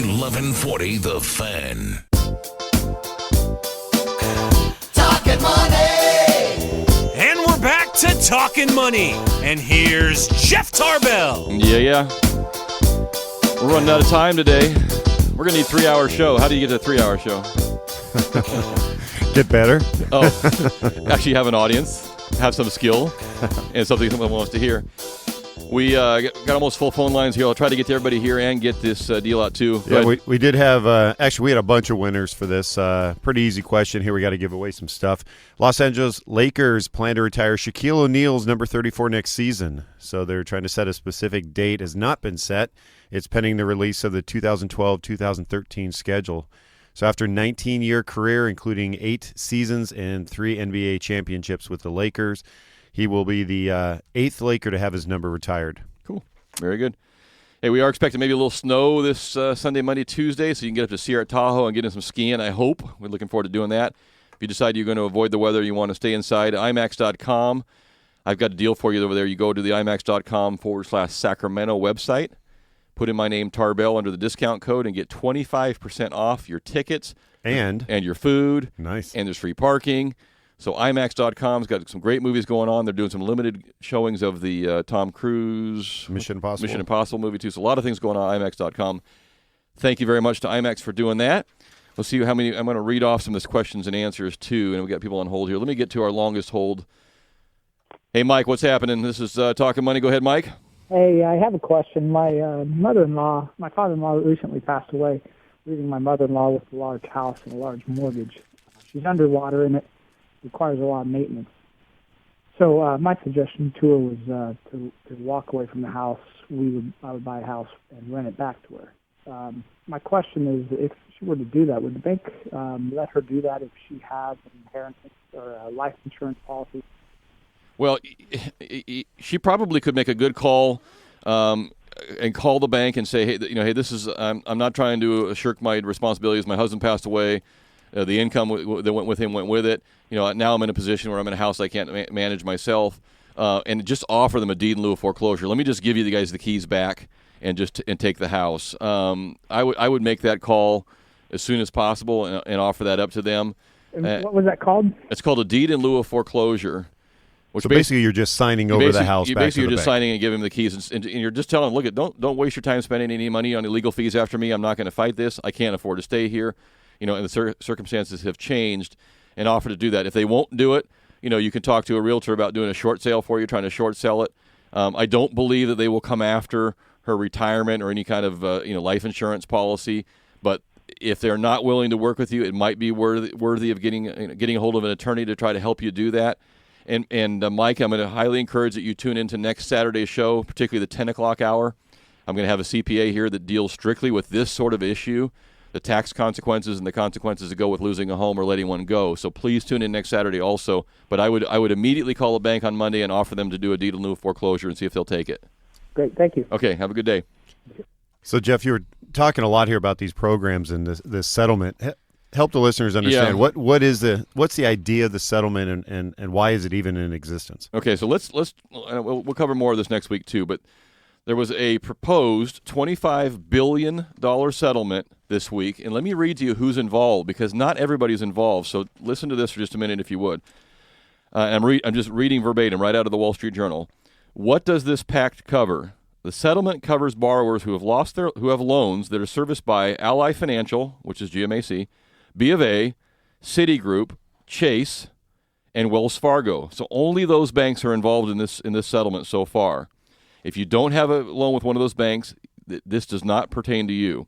1140 The Fan. Talkin Money! And we're back to Talkin Money. And here's Jeff Tarbell. Yeah. We're running out of time today. We're going to need a 3-hour show. How do you get to a 3-hour show? Get better. Oh, actually have an audience, have some skill, and something someone wants to hear. We got almost full phone lines here. I'll try to get to everybody here and get this deal out too. Yeah, we did have, actually we had a bunch of winners for this. Pretty easy question here. We got to give away some stuff. Los Angeles Lakers plan to retire Shaquille O'Neal's number 34 next season. So they're trying to set a specific date. Has not been set. It's pending the release of the 2012-2013 schedule. So after a 19-year career, including 8 seasons and 3 NBA championships with the Lakers, he will be the 8th Laker to have his number retired. Cool. Very good. Hey, we are expecting maybe a little snow this Sunday, Monday, Tuesday, so you can get up to Sierra Tahoe and get in some skiing, I hope. We're looking forward to doing that. If you decide you're going to avoid the weather, you want to stay inside, IMAX.com. I've got a deal for you over there. You go to the IMAX.com/Sacramento website. Put in my name, Tarbell, under the discount code and get 25% off your tickets and your food. Nice. And there's free parking. So IMAX.com's got some great movies going on. They're doing some limited showings of the Tom Cruise Mission Impossible movie, too. So a lot of things going on IMAX.com. Thank you very much to IMAX for doing that. Let's see how many. I'm going to read off some of these questions and answers, too. And we got people on hold here. Let me get to our longest hold. Hey, Mike, what's happening? This is Talkin Money. Go ahead, Mike. Hey, I have a question. My father-in-law recently passed away, leaving my mother-in-law with a large house and a large mortgage. She's underwater and it requires a lot of maintenance. So my suggestion to her was to walk away from the house. I would buy a house and rent it back to her. My question is, if she were to do that, would the bank let her do that if she has an inheritance or a life insurance policy? Well, she probably could make a good call and call the bank and say, hey, this is I'm not trying to shirk my responsibilities. My husband passed away. The income that went with him went with it. Now I'm in a position where I'm in a house I can't manage myself, and just offer them a deed in lieu of foreclosure. Let me just give you guys the keys back and take the house. I would make that call as soon as possible and offer that up to them. And what was that called? It's called a deed in lieu of foreclosure. So basically, you're just signing over the house back to the bank. You're just signing and giving them the keys, and you're just telling them, look, don't waste your time spending any money on illegal fees after me. I'm not going to fight this. I can't afford to stay here. And the circumstances have changed, and offer to do that. If they won't do it, you can talk to a realtor about doing a short sale for you, trying to short sell it. I don't believe that they will come after her retirement or any kind of life insurance policy, but if they're not willing to work with you, it might be worthy of getting a hold of an attorney to try to help you do that. And Mike, I'm going to highly encourage that you tune into next Saturday's show, particularly the 10 o'clock hour. I'm going to have a CPA here that deals strictly with this sort of issue, the tax consequences and the consequences that go with losing a home or letting one go. So please tune in next Saturday also. But I would immediately call a bank on Monday and offer them to do a deed in lieu of foreclosure and see if they'll take it. Great, thank you. Okay, have a good day. So, Jeff, you were talking a lot here about these programs and this settlement. Help the listeners understand what's the idea of the settlement and why is it even in existence? Okay, so we'll cover more of this next week too. But there was a proposed $25 billion settlement this week, and let me read to you who's involved because not everybody's involved. So listen to this for just a minute, if you would. I'm just reading verbatim right out of the Wall Street Journal. What does this pact cover? The settlement covers borrowers who have loans that are serviced by Ally Financial, which is GMAC, B of A, Citigroup, Chase, and Wells Fargo. So only those banks are involved in this settlement so far. If you don't have a loan with one of those banks, this does not pertain to you.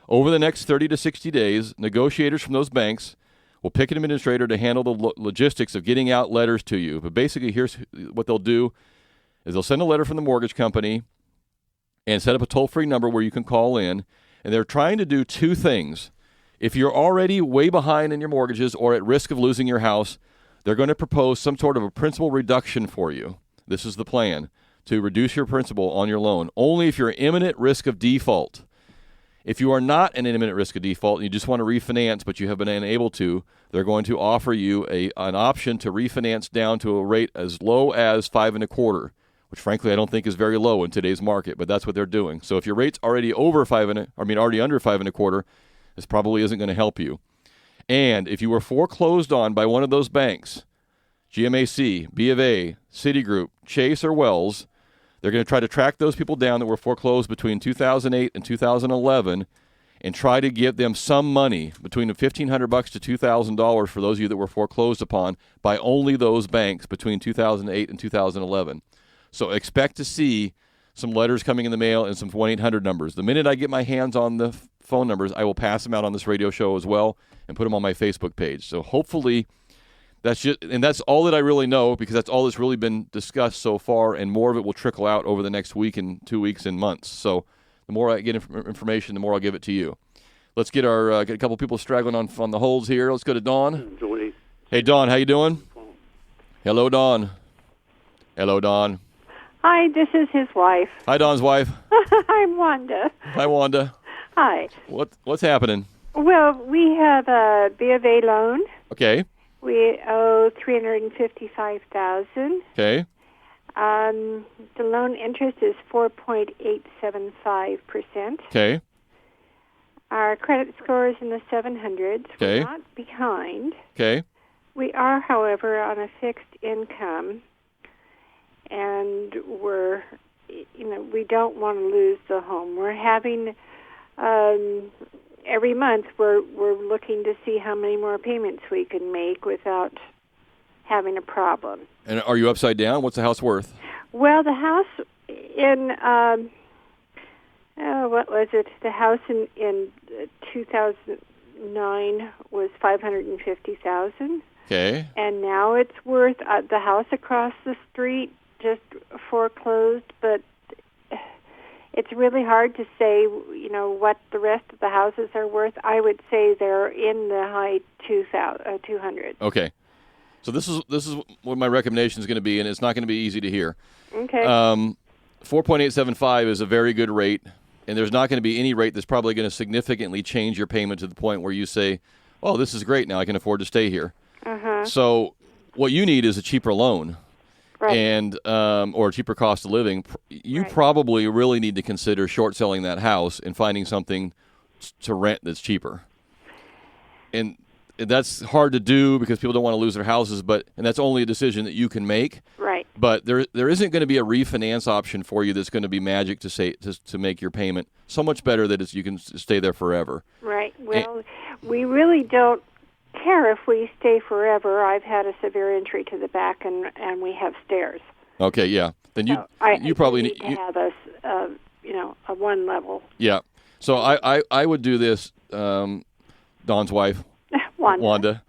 Over the next 30 to 60 days, negotiators from those banks will pick an administrator to handle the logistics of getting out letters to you. But basically, here's what they'll do is they'll send a letter from the mortgage company and set up a toll-free number where you can call in. And they're trying to do two things. If you're already way behind in your mortgages or at risk of losing your house, they're going to propose some sort of a principal reduction for you. This is the plan, to reduce your principal on your loan, only if you're at imminent risk of default. If you are not an imminent risk of default and you just want to refinance but you have been unable to, they're going to offer you an option to refinance down to a rate as low as 5.25%, which frankly I don't think is very low in today's market, but that's what they're doing. So if your rate's already over already under 5.25%, this probably isn't going to help you. And if you were foreclosed on by one of those banks, GMAC, B of A, Citigroup, Chase, or Wells, they're going to try to track those people down that were foreclosed between 2008 and 2011 and try to give them some money between $1,500 to $2,000 for those of you that were foreclosed upon by only those banks between 2008 and 2011. So expect to see some letters coming in the mail and some 1-800 numbers. The minute I get my hands on the phone numbers, I will pass them out on this radio show as well and put them on my Facebook page. So hopefully that's all that I really know, because that's all that's really been discussed so far, and more of it will trickle out over the next week and 2 weeks and months. So the more I get information, the more I'll give it to you. Let's get get a couple people straggling on the holds here. Let's go to Dawn. Hey, Dawn, how you doing? Hello, Dawn. Hello, Dawn. Hi, this is his wife. Hi, Dawn's wife. I'm Wanda. Hi, Wanda. Hi. What's happening? Well, we have a B of A loan. Okay. We owe $355,000. Okay. The loan interest is 4.875%. Okay. Our credit score is in the 700s. Okay. We're not behind. Okay. We are, however, on a fixed income, and we don't want to lose the home. We're having every month we're looking to see how many more payments we can make without having a problem. And are you upside down? What's the house worth? Well, the house in what was it? The house in 2009 was $550,000. Okay. And now it's worth the house across the street just foreclosed, but it's really hard to say, what the rest of the houses are worth. I would say they're in the high 200. Okay. So this is what my recommendation is going to be, and it's not going to be easy to hear. Okay. 4.875 is a very good rate, and there's not going to be any rate that's probably going to significantly change your payment to the point where you say, "Oh, this is great. Now I can afford to stay here." Uh-huh. So what you need is a cheaper loan. Right. And or a cheaper cost of living. You Right. probably really need to consider short selling that house and finding something to rent that's cheaper. And that's hard to do because people don't want to lose their houses, and that's only a decision that you can make. Right. But there isn't going to be a refinance option for you that's going to be magic to make your payment so much better that you can stay there forever. Right. Well, we really don't care if we stay forever. I've had a severe injury to the back, and we have stairs. Okay, yeah. Then you probably need to have a one level. Yeah. So I would do this, Dawn's wife, Wanda.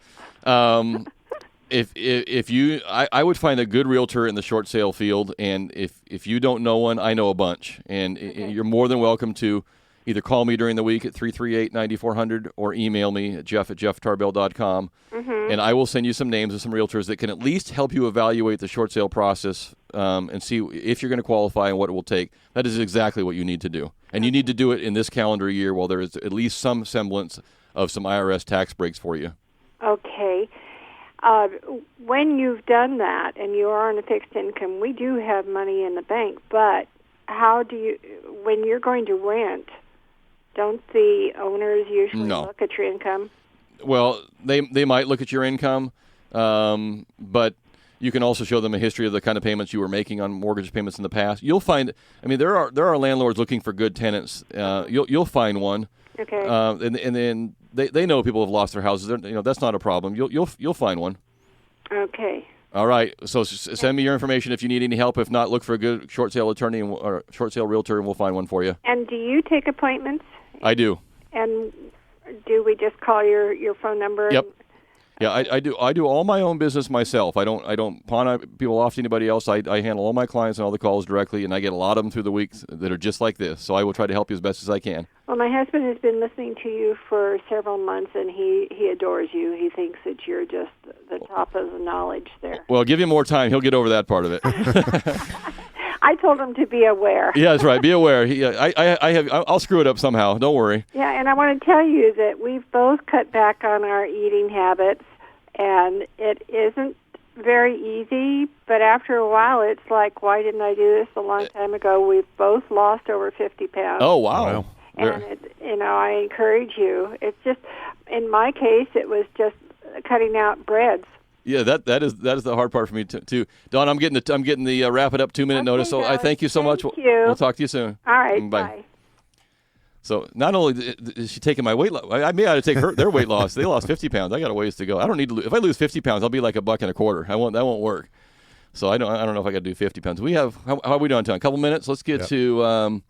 If you, I would find a good realtor in the short sale field, and if you don't know one, I know a bunch, and you're more than welcome to either call me during the week at 338-9400 or email me at jeff@jefftarbell.com, and I will send you some names of some realtors that can at least help you evaluate the short sale process and see if you're going to qualify and what it will take. That is exactly what you need to do. And you need to do it in this calendar year while there is at least some semblance of some IRS tax breaks for you. Okay. When you've done that and you are on a fixed income, we do have money in the bank, but when you're going to rent, don't the owners usually look at your income? Well, they might look at your income, but you can also show them a history of the kind of payments you were making on mortgage payments in the past. You'll find, there are landlords looking for good tenants. You'll find one. Okay. And then they know people have lost their houses. That's not a problem. You'll find one. Okay. All right. So send me your information if you need any help. If not, look for a good short sale attorney or short sale realtor, and we'll find one for you. And do you take appointments? I do. And do we just call your phone number? Yep. Yeah, I do. I do all my own business myself. I don't pawn people off to anybody else. I handle all my clients and all the calls directly, and I get a lot of them through the week that are just like this. So I will try to help you as best as I can. Well, my husband has been listening to you for several months, and he adores you. He thinks that you're just the top of the knowledge there. Well, give him more time. He'll get over that part of it. I told him to be aware. Yeah, that's right. Be aware. I'll screw it up somehow. Don't worry. Yeah, and I want to tell you that we've both cut back on our eating habits, and it isn't very easy, but after a while, it's like, why didn't I do this a long time ago? We've both lost over 50 pounds. Oh, wow. And, I encourage you. It's just, in my case, it was just cutting out breads. Yeah, that is the hard part for me too. Dawn, I'm getting the wrap it up 2-minute notice. So I thank you so much. Thank you. We'll talk to you soon. All right, bye. So not only is she taking my weight loss, I may have to take their weight loss. They lost 50 pounds. I got a ways to go. I don't need to. If I lose 50 pounds, I'll be like $1.25. That won't work. So I don't know if I got to do 50 pounds. We have how are we doing, Tom? A couple minutes. Let's get to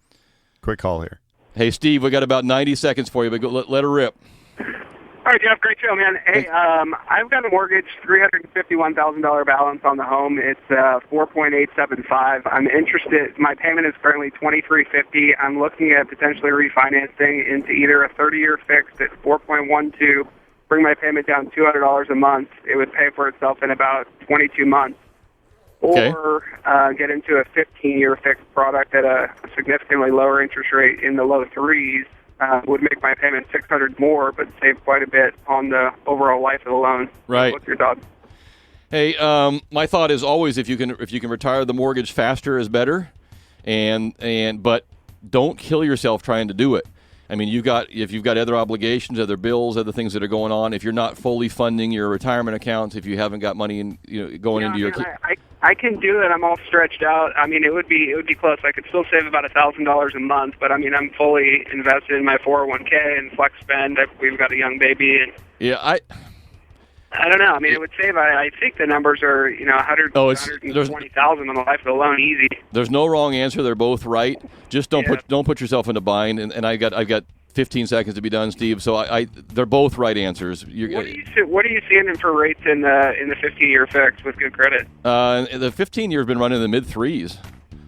quick call here. Hey, Steve, we got about 90 seconds for you, but let her rip. All right, Jeff, great show, man. Hey, I've got a mortgage, $351,000 balance on the home. It's 4.875. I'm interested. My payment is currently $2,350. I'm looking at potentially refinancing into either a 30-year fixed at 4.12, bring my payment down $200 a month. It would pay for itself in about 22 months. Or get into a 15-year fixed product at a significantly lower interest rate in the low threes. Would make my payment $600 more, but save quite a bit on the overall life of the loan. Right. What's your thought? Hey, my thought is always if you can retire the mortgage faster is better, but don't kill yourself trying to do it. I mean, if you've got other obligations, other bills, other things that are going on, if you're not fully funding your retirement accounts, if you haven't got money going into your I can do it. I'm all stretched out. I mean, it would be close. I could still save about $1,000 a month, but I mean, I'm fully invested in my 401k and flex spend. We've got a young baby, and I don't know. I mean, it would save. I think the numbers are 120,000 on the life of the loan, easy. There's no wrong answer. They're both right. Just don't put yourself in a bind. And I've got 15 seconds to be done, Steve. So they're both right ansers. What are you seeing for rates in the 15-year fix with good credit? The 15-year has been running in the mid threes.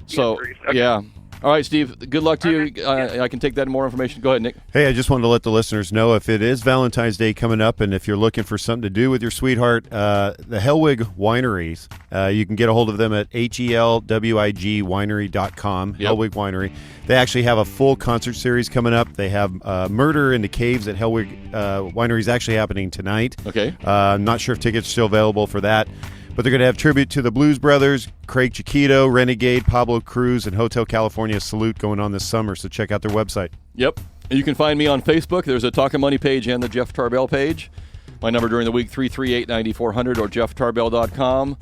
So Okay. yeah. All right, Steve. Good luck to you. I can take that and more information. Go ahead, Nick. Hey, I just wanted to let the listeners know if it is Valentine's Day coming up, and if you're looking for something to do with your sweetheart, the Hellwig Wineries, you can get a hold of them at HELWIGwinery.com. Yep. Hellwig Winery. They actually have a full concert series coming up. They have Murder in the Caves at Hellwig Wineries actually happening tonight. Okay. I'm not sure if tickets are still available for that. But they're going to have tribute to the Blues Brothers, Craig Chiquito, Renegade, Pablo Cruz, and Hotel California Salute going on this summer. So check out their website. Yep. And you can find me on Facebook. There's a Talkin Money page and the Jeff Tarbell page. My number during the week, 338-9400 or jefftarbell.com.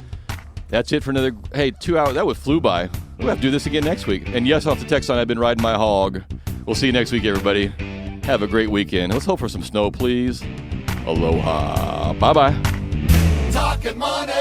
That's it for another, 2 hours. That flew by. We'll have to do this again next week. And yes, off the text line, I've been riding my hog. We'll see you next week, everybody. Have a great weekend. Let's hope for some snow, please. Aloha. Bye-bye. Talkin' money.